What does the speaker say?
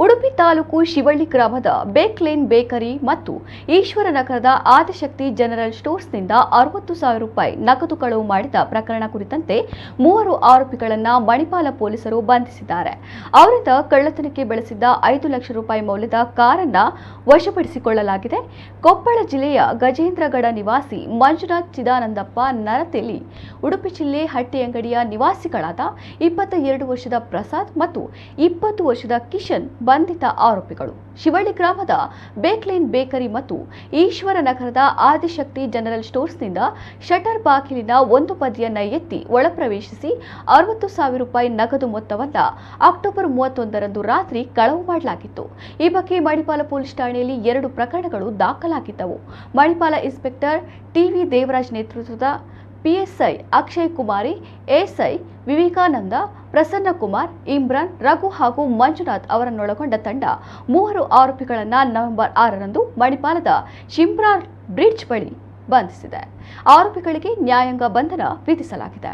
ಉಡುಪಿ ತಾಲೂಕು ಶಿವಳ್ಳಿ ಗ್ರಾಮದ ಬೇಕ್ಲೇನ್ ಬೇಕರಿ ಮತ್ತು ಈಶ್ವರನಗರದ ಆದಿಶಕ್ತಿ ಜನರಲ್ ಸ್ಟೋರ್ಸ್ನಿಂದ 60,000 ರೂಪಾಯಿ ನಗದು ಕಳವು ಮಾಡಿದ ಪ್ರಕರಣ ಕುರಿತಂತೆ 3 ಆರೋಪಿಗಳನ್ನು ಮಣಿಪಾಲ ಪೊಲೀಸರು ಬಂಧಿಸಿದ್ದಾರೆ. ಅವರಿಂದ ಕಳ್ಳತನಕ್ಕೆ ಬಳಸಿದ್ದ 5 ಲಕ್ಷ ರೂಪಾಯಿ ಮೌಲ್ಯದ ಕಾರನ್ನು ವಶಪಡಿಸಿಕೊಳ್ಳಲಾಗಿದೆ. ಕೊಪ್ಪಳ ಜಿಲ್ಲೆಯ ಗಜೇಂದ್ರಗಡ ನಿವಾಸಿ ಮಂಜುನಾಥ್ ಚಿದಾನಂದಪ್ಪ ನರತೆಲಿ, ಉಡುಪಿ ಜಿಲ್ಲೆ ಹಟ್ಟಿಯಂಗಡಿಯ ನಿವಾಸಿಗಳಾದ 22 ವರ್ಷದ ಪ್ರಸಾದ್ ಮತ್ತು 20 ವರ್ಷದ ಕಿಶನ್ ಬಂಧಿತ ಆರೋಪಿಗಳು. ಶಿವಳ್ಳಿ ಗ್ರಾಮದ ಬೇಕ್ಲೇನ್ ಬೇಕರಿ ಮತ್ತು ಈಶ್ವರನಗರದ ಆದಿಶಕ್ತಿ ಜನರಲ್ ಸ್ಟೋರ್ಸ್ನಿಂದ ಶಟರ್ ಬಾಗಿಲಿನ ಒಂದು ಬದಿಯನ್ನ ಎತ್ತಿ ಒಳಪ್ರವೇಶಿಸಿ 60,000 ರೂಪಾಯಿ ನಗದು ಮೊತ್ತವನ್ನು ಅಕ್ಟೋಬರ್ 31ರಂದು ರಾತ್ರಿ ಕಳವು ಮಾಡಲಾಗಿತ್ತು. ಈ ಬಗ್ಗೆ ಮಣಿಪಾಲ ಪೊಲೀಸ್ ಠಾಣೆಯಲ್ಲಿ 2 ಪ್ರಕರಣಗಳು ದಾಖಲಾಗಿದ್ದವು. ಮಣಿಪಾಲ ಇನ್ಸ್ಪೆಕ್ಟರ್ ಟಿವಿ ದೇವರಾಜ್ ನೇತೃತ್ವದ ಪಿಎಸ್ಐ ಅಕ್ಷಯ್ ಕುಮಾರಿ, ಎಸ್ಐ ವಿವೇಕಾನಂದ, ಪ್ರಸನ್ನ ಕುಮಾರ್, ಇಮ್ರಾನ್, ರಘು ಹಾಗೂ ಮಂಜುನಾಥ್ ಅವರನ್ನೊಳಗೊಂಡ ತಂಡ 3 ಆರೋಪಿಗಳನ್ನು ನವೆಂಬರ್ 6ರಂದು ಮಣಿಪಾಲದ ಶಿಂಬ್ರಾ ಬ್ರಿಡ್ಜ್ ಬಳಿ ಬಂಧಿಸಿದೆ. ಆರೋಪಿಗಳಿಗೆ ನ್ಯಾಯಾಂಗ ಬಂಧನ ವಿಧಿಸಲಾಗಿದೆ.